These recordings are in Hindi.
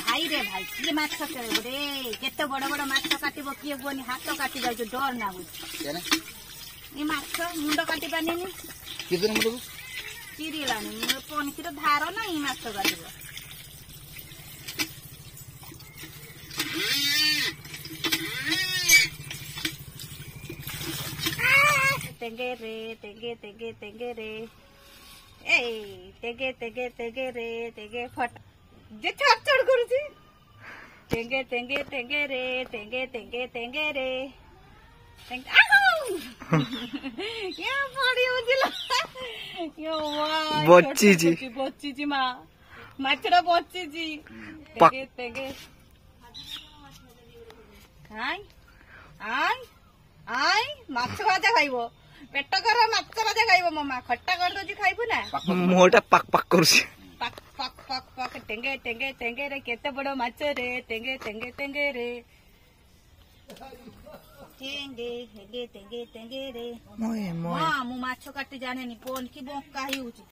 भाई रे भाई किए माछ रे केते बड़ बड़ माछ काटिबो किए गोनी हाथ काटि जाय डर ना हो ये माछ मुंड काटि पानी किदन मुंड चिरी लानी पनिकी धार ना ये माछ काटिबो तेगे रे तेगे तेगे तेगे रे ए तेगे तेगे तेगे रे तेगे फट जे चढ़ करूची तेगे तेगे तेगे रे तेगे तेगे तेगे रे क्या पड़ी उजला यो वाह बच्ची जी मां माछड़ा बच्ची जी तेगे तेगे हाय आय आय माछ भाजा खाइबो पेट कर माछ भाजा खाइबो मम्मा खट्टा कर दो जी खाइबो ना मोटा पक पक करूची पक पक पक पक टेंगे टेंगे टेंगे रे केते बड़ो माछ रे टेंगे टेंगे टेंगे रे टेंगे हेगे टेंगे टेंगे रे मोय हां मु माछ काटी जाने नि कोन की बोका ही होची।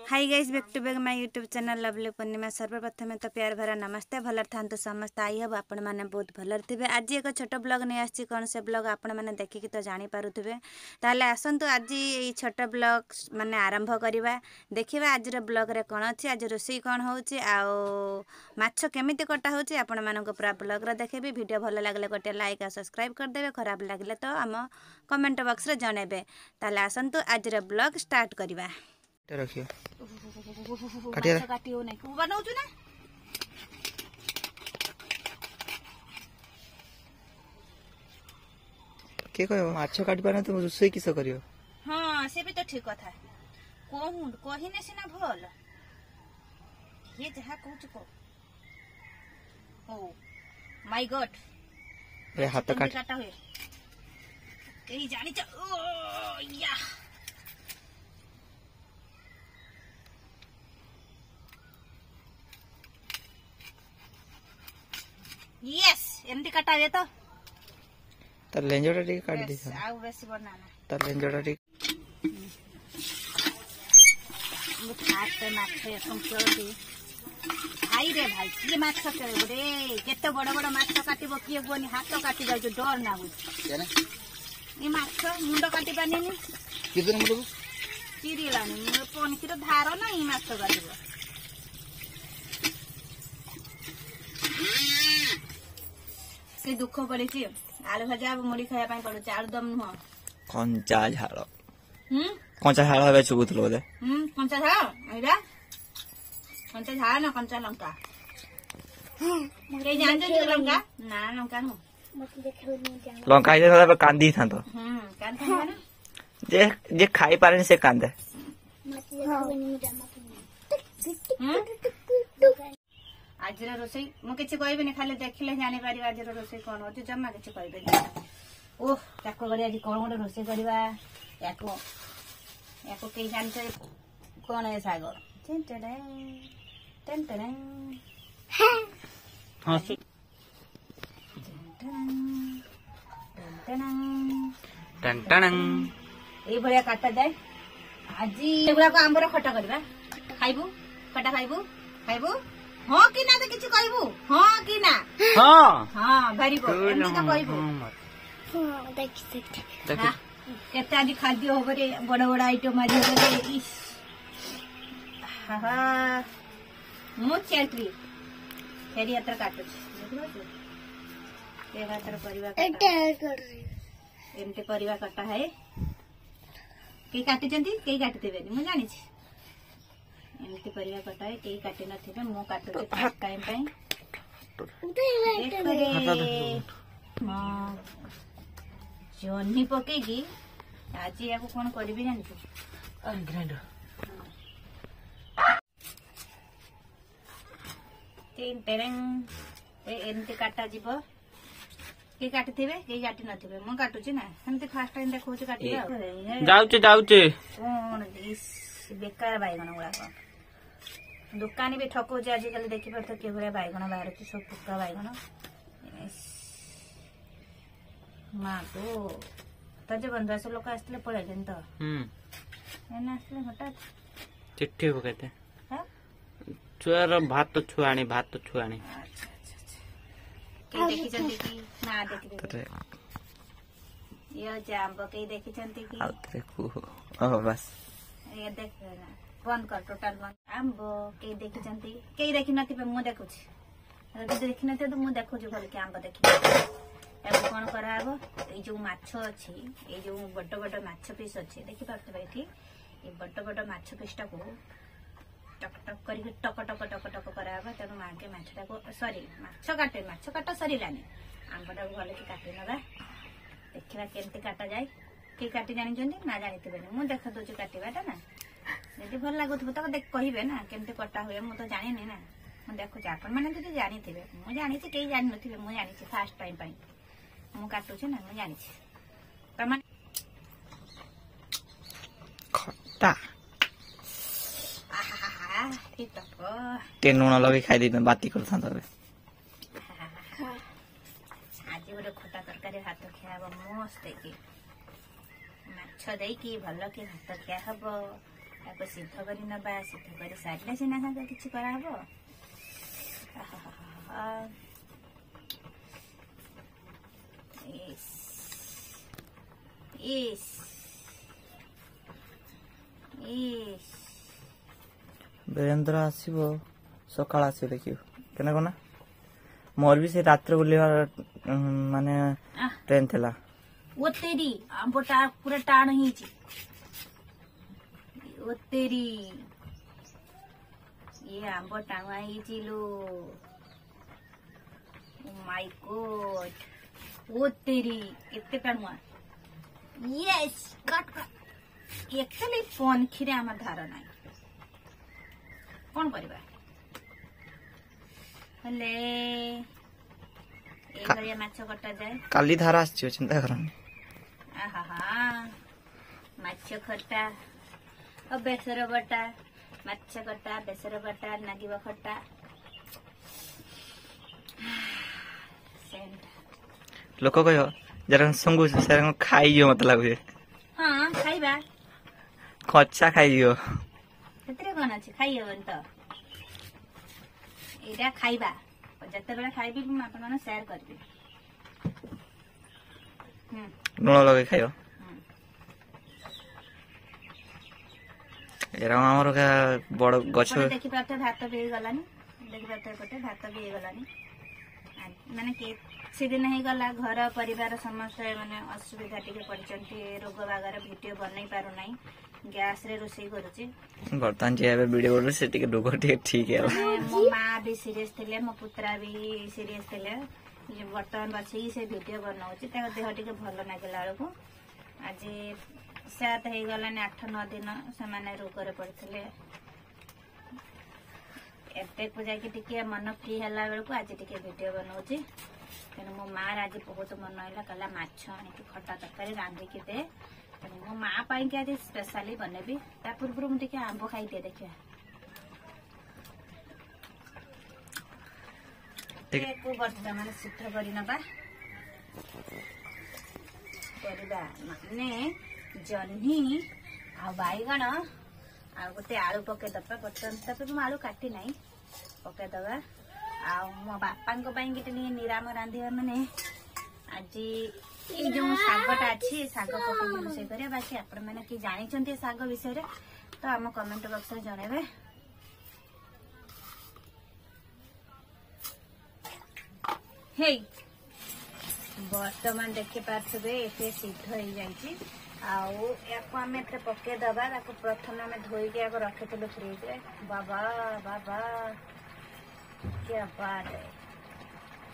Hi guys back to back my YouTube channel lovely Purnima सर्वप्रथम तो प्यार भरा नमस्ते भलर थांतु समस्त आई हम आपण मैंने बहुत भलर थे। आज एक छोट ब्लॉग नहीं आसी कौन से ब्लॉग आपण मैंने देखिकी तो जानी पारुथिबे ताले आसंतु आज ये छोट ब्लॉग माने आरंभ करवा देखिबा आज ब्लॉग रे कौन अच्छी आज रोषेई कौन होची आ माछ केमिति कटा होची आपण मानको पूरा ब्लॉग रे देखेबी। वीडियो भल लागले गोटे लाइक आ सब्सक्राइब कर देबे खराब लागले तो आम कमेंट बॉक्स रे जणेबे। ताले आसंतु आज ब्लॉग स्टार्ट करवा रखियो काटियो नै को बनाउछु ना के कहयो माछ काटि पाना तो रोसई किस करियो। हां से भी तो ठीक कथा कहूं कहिने सिना भल ये जहा कहू को ओ माय गॉड ए हाथ काटा होय केही जानि छ ओ या यस एमडी कटावे तो तर लेंजोटा टिक काट दे आउ बेसी बनाना तर लेंजोटा टिक हाथ पे माछे संकल्पी भाई रे भाई ये माछ रे केते बड़ बड़ माछ काटिबो किए गोनी हाथ काटि जाय डर ना हो ये माछ मुंड काटि पानी किदन मुंड चिरी लानी पनिकी धार ना ये माछ काटिबो के दुख पड़ी आलू भजा मुड़ी खाया पड़े आलुदम नुह कंचा झाड़ कंचा झाड़ हबे चुबुतलो बोले कंचा झाड़ एरा कंचा झाड़ ना कंचा लंका के जान जो लंका ना लंका नु लंका इसे सब कांदी था तो कांदी ना जे खाई पारे से कांदे आज रोसई मु किछि कहबेनी खाली देखिले जानि पारि आज रोसई कोन होती जम्मा किछि कहबेनी ओह ताको गरी आज कोन गोटे रोसई करबा याको याको के जानते कोन है सागर टेन टेन टेन टेन हां टेन टेन टेन ए भलिया काटा जाय आज एगुला को आंबर खटा करबा खाइबू खटा खाइबू खाइबू हां कि ना तो किछु कहबू हां कि ना हां हां वेरी गुड एमनी तो कहबू हां देखि केते आज खाद्य होबे रे बड़ बड़ आइटम आज होबे इस हा मु चेंट्री फेरी अतर काटु देखबो ए हातर परिवा काटा एमते परिवा काटा है के काटि चंती के काटि देबेनी मु जानि छी एमती परिया कटा है कई काटे न थे मो काटो फर्स्ट टाइम पे हां जोनी पकेगी आज या को कोन करबी जानि तू ग्राइंडर तीन टेरंग ए एमती काटा जीवो के काटि थेबे के काटि न थेबे मो काटु छी ना एमती फर्स्ट टाइम देखौ छी काटि जाउचे कोन इस बेकार बाइगण गुड़ा दुकानी भी ठकौचे आजिकल देखी पार के भाया बैगण बाहर सब पुका बैगण माँ को तो जो बंधुआस लोक आसते पलैले तो एना आसले हठात चिट्ठी पकेते हाँ छुआर भात तो छुआणी के देखी चंदी की ना देखी तरे ये जाम्बो के देखी चंदी की आउतरे को ओ बस ये देख ना बंद कर टोटल बंद आंबो के देखी चंदी के देखी नथि मु देखुछी अगर देखी नथि तो मु देखुछी भल के आंबो देखी एबो कोन कराबो ए जो माछो अछि ए जो बड्ड बड्ड माछ पीस अछि देखि पारतबे एठी ए बड्ड बड्ड माछ पीसटा को टक टक करके टक टक टक टक कराबो तब मागे माछटा को सॉरी माछ काटा सरीलानी आंबटा को भल के काटी नबा देखिबा केमती काटा जाय के काटी जानि जंदी ना जानिथिबे मु देखा दोची काटीबाटा ना यदि भल लागुथबो तो देख कहिबे ना केमती कटा हुए मु तो जानिनी ना मु देखु आपण माने तो जानिथिबे मु जानिछि केही जानि नथिबे मु जानिछि फर्स्ट टाइम पई मु काटुछि ना मु जानिछि तमन खट्टा आहा ठीक तो ते नून लगे खाई दी बाती करथा तबे आज गोटे खटा तरकारी भात खियाब मस्त की माछ देकी भल कि भात खिया हम ताको सिद्ध कर नबा सिद्ध कर सारे सीना सागे किसी कराहब वीरेंद्र आसीबो सकाळ आसी देखियो केना कोना मोर भी से रात्र बुलिवार माने ट्रेन थला ओ तेरी आंबटा पूरा टाण ही छी ओ तेरी ये आंब टांगा ही छी लो ओ माय गॉड ओ तेरी एते टाणुआ yes cut cut actually phone खिरे हमर धार नाही कोन करबा हेले ए गरिया माछ कटा जाए काली धारा आछियो चिंता करनी आहा माछ खट्टा और बेसर बटा माछ खट्टा बेसर बटा नागिबा खट्टा सेंट लोक कहियो जरा संगु से खाइयो मत लागु हां खाइबा कच्चा खाइयो केतरे कोन अछि खाइयो त एटा खाइबा जते बेला खाइबी हम आपन माने शेयर करबी लुण लगे खाइयो एरा हमर का बड़ गछ देखि पाते भात भी गलानी देखि पाते पटे भात भी गलानी माने के सिदिन हे गला घर परिवार समस्त माने असुविधा टिके पड़चंती रोग बागर वीडियो बनई पारु नाही गैस रे रोसई करूची बर्तन जे एबे वीडियो बोल से टिके रोग टिके ठीक है मो मां भी सीरियस थिले मो पुत्रा भी सीरियस थिले ये बर्तन बछि से वीडियो बनाउची त देह टिके भलो नागला को आज सात हे गला ने 8-9 दिन से माने रोग रे पड़थिले एते पूजा के टिके मन फ्री हला बेल को आज टिके वीडियो बनाउची तेन मो मां आज बहुत मन आइला कला माछ आनी के खट्टा तरकारी रांधी के दे तेन मो मां पाई के आज स्पेशली बनेबी ता पूर्व मु टिके आंबो खाई दे देखिया को वर्तमान सिद्ध करी नबा परिबा माने जन्ही आ बाईगण आ गोटे आलू पके दबा बर्तन तब मु आलू काटी नाही पके दबा आ मो बापा को पाई के निराम रांधिबा माने आज ये जो सागटा अच्छी साग पके रोषे करे बाकी आपण माने कि जानि छंती साग विषय रे तो हम कमेंट बॉक्स रे जणेबे हे वर्तमान देखि पारथबे एते सिद्ध हो जाईची आउ याको हमें एते पके दबा ताको प्रथम हमें धोई के याको रखितले फ्रिज रे बाबा बाबा क्या बात है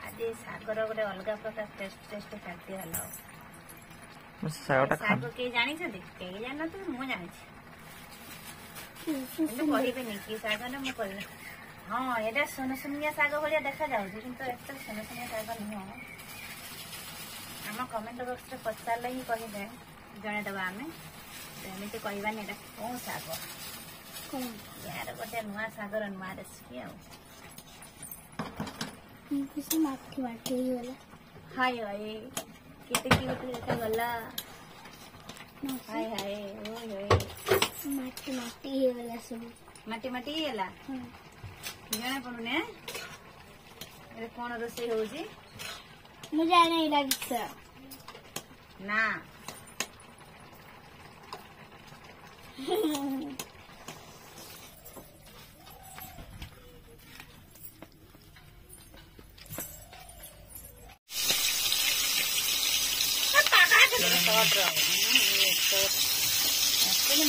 आज सागर गोटे अलग प्रकार टेस्ट खाद्य हलो साग के जानी छथि के जान त मु जानि छी कहिबे नि कि साग न मु कहले हां एटा सोनसुनिया साग भलिया देखा जाउ किंतु एते सोनसुनिया साग नुह हम कमेंट बॉक्स रे पचारले ही कहिबे जणे दबा हमें एमिति कहबा नि एटा कोन साग कोन यार गोटे नुआ सागर नुआ रेसिपी आ किसी माफ की बात ही होला हाय हाय किते की होते गला हाय हाय ओय ओय ସବୁ ମାଟି ମାଟି ହେଲା ଜଣା ପଡୁନି ଏବେ କଣ ରୋଷେଇ ହଉଛି ମୁଁ ଜାଣେ ଏଇଟା ବିଷୟ ନା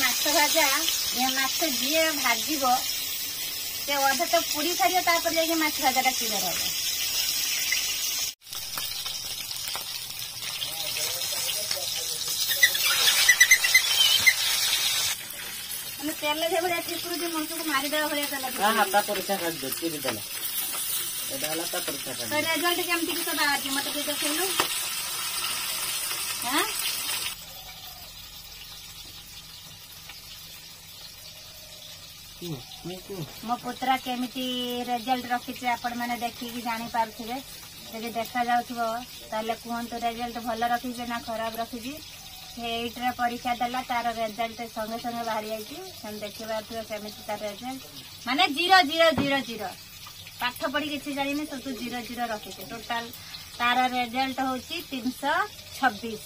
ମାଛ ଭଜା ମାଛ ଯିଏ ଭାଜିବ ସେ ଅଧା ତ ପୁରୀ ସାରିବ ତାପରେ ଯାଇକି ମାଛ ଭଜା ଟା କ୍ଲିୟର ହବ। ମାନେ ତେଲ ଯେଭଳିଆ ଠିକୁରୁଛି ମଣିଷକୁ ମାରିଦେବା ଭଳିଆ ତେଲ ରେଜଲ୍ଟ କେମିତି କି ବାହାରିଛି ମତେ ଟିକେ ଦେଖେଇଲୁ। मो पुत्रा केमिति रिजल्ट रखी आपण मैंने देखिकी जानी पारुथिबे जदि देखा जाउथबो ताले कहंतु रिजल्ट भल रखी ना खराब रखी एइटरे परीक्षा देला तार रिजल्ट संगे संगे बाहरी आइछि हम देखि पारुथिबे केमिति तार रिजल्ट माने 0 पाठ पढ़ी किछि जानिने तो तू 0 रखी टोटल तार रिजल्ट होछि 326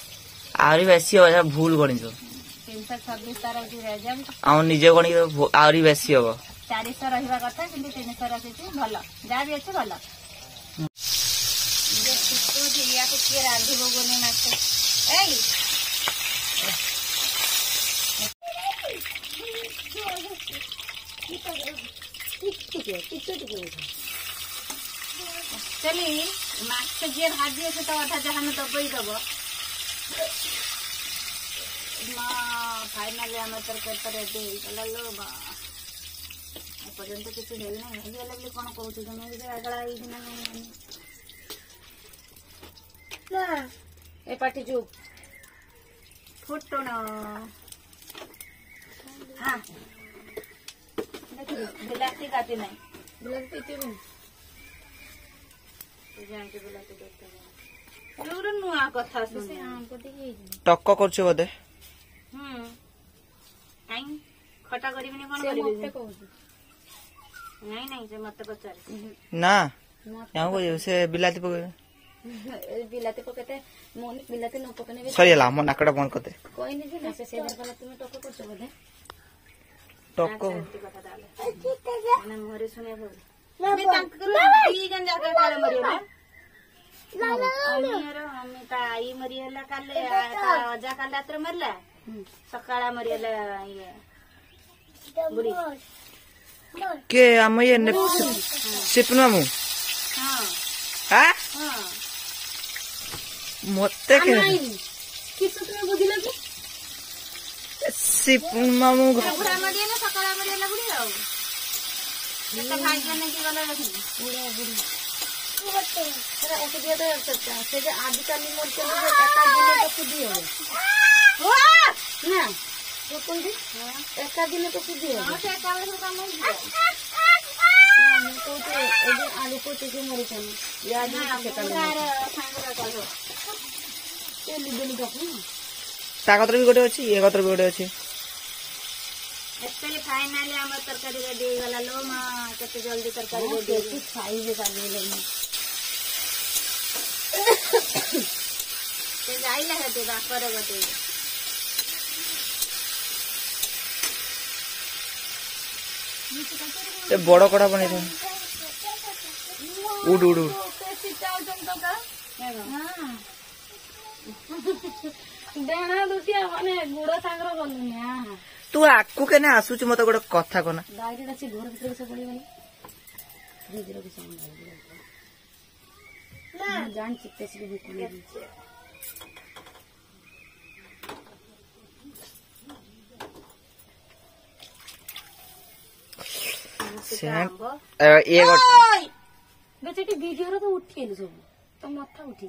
आरी बेसी हो भूल गणित 326 तार रिजल्ट आ निजे गणित आरी बेसी हो 400 रहिबा कथा किंतु 300 रखिछि भलो जा भी अछि भलो जे सिको दिया को के रांधिबो गोनी माते एई चली माछ जे भाजी से तो अधा जहां दबई दबो फाइनली आम तरकारी तो रेडी हो लो पर्यंत किसी लगली कौन कौन ए पाटी चुप फुटण हाँ बिलाती काटी नहीं बिलाती नुआ कथा टक्क करछ बोधे खटा करिबिनी कोन करिबि नहीं नहीं से मत पचार ना यहाँ को से बिलाती पकते मोन बिलाती न पकने सरीला मन नाकड़ा बंद करते कोई नहीं जे से सेदर पला तुम टक करछ बोधे टक्क ना मोरे सुने बोल मैं तंक दी जन जाके काले मरियो अमिता आई मरियला काले अजा काले रात्र मरला सकाळा मरियला ये बुढ़ी के हम ये सिपना मु हां हां मते के किस तुम बुझिला कि सिपना मु बुढ़ा मरियला सकाळा मरियला बुढ़ी आउ तो भाई ने की वाला रखी बुढ़ा बुढ़ी तेरा ऐसे दिया तो सकता से जे आदिकाल मोर के एका दिन तो खुदी हो ना तो कोन दी एका दिन तो खुदी हो हां से काल से काम हो ना तो ए जे आलू को ते मोर छन या दिन से काल सांगरा काल ते लिबेनी कपू ताकतर भी गोटे अछि ए कतर भी गोटे अछि एक्चुअली फाइनली हम तरकारी रेडी गला लो मां कते जल्दी तरकारी रेडी खाई जे काल ले ते जाइला है ते बापर गते ए बड़ कड़ा बने थे उड़ उड़ उड़ देना दुसिया माने गुड़ सागर गलुनी हां तू आकु केने आसुच मत गोटे कथा कोना डायरेक्ट अछि घर भीतर से पड़ीबनी धीरे धीरे साउंड ना जान चित्ते से भी कोनी से ए गट बेचेटी वीडियो रो तो उठेलु सब तो माथा उठी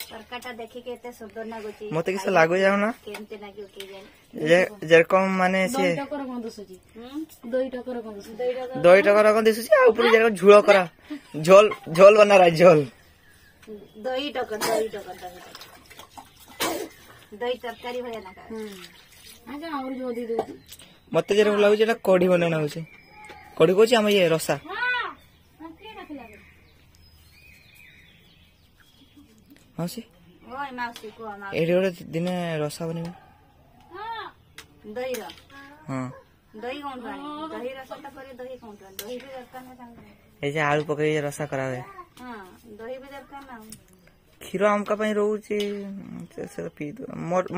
तरकाटा देखि के एते सुंदर लागुची मते किस लागो जाउ ना केनते लागियो के जाय जे कम माने से दही टकर गंध सुची दही टकर कौन दिसुची आ ऊपर जे झुळ करा झोल झोल बना रहा झोल दही टकर दही तरकारी भलिया ना मत जरा लगुच कढ़ी बना हो कढ़ी कौच आम ये रसा माउसी ओय माउसी को माउसी ये गोटे दिन रसा बन दही रो हाँ दही कौन दही रसा पर दही कौन दही भी दरकार ना ये आलू पकई रसा करा हुए हां दही भी दरकार ना क्षीर आमका रोच पी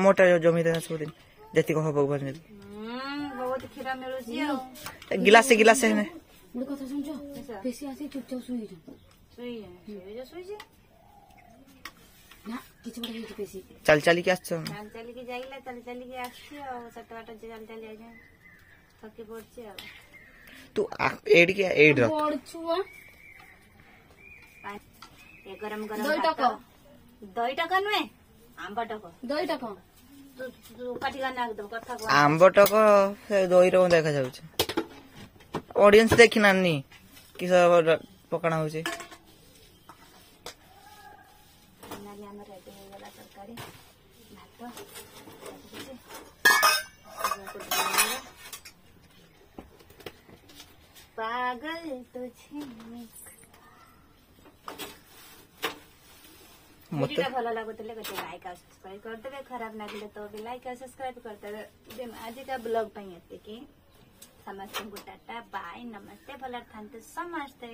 मोटा जमी देना सब दिन जति हम भगवान बहुत खीरा मिलुची गिलास गिलास है चल चल के आस चली के जाइला चली के आसी सट बाट चल चली आ थकी पड़ची तू एड के एड रख गरम गरम दही टका नुहे आंब टक दही टक तू काटिका नाक दो कथा आंब टक दही रो देखा जाउछ ऑडियंस देखि नानी कि सब पकड़ा होचे नाली हमर रेडी हो गेला तरकारी भात पागल तुझे वीडियो भल लगुले गोटे लाइक और सब्सक्राइब करते खराब लगे तो भी लाइक और सब्सक्राइब करते आज का ब्लॉग पे समस्त को टाटा बाय नमस्ते भल था समस्ते।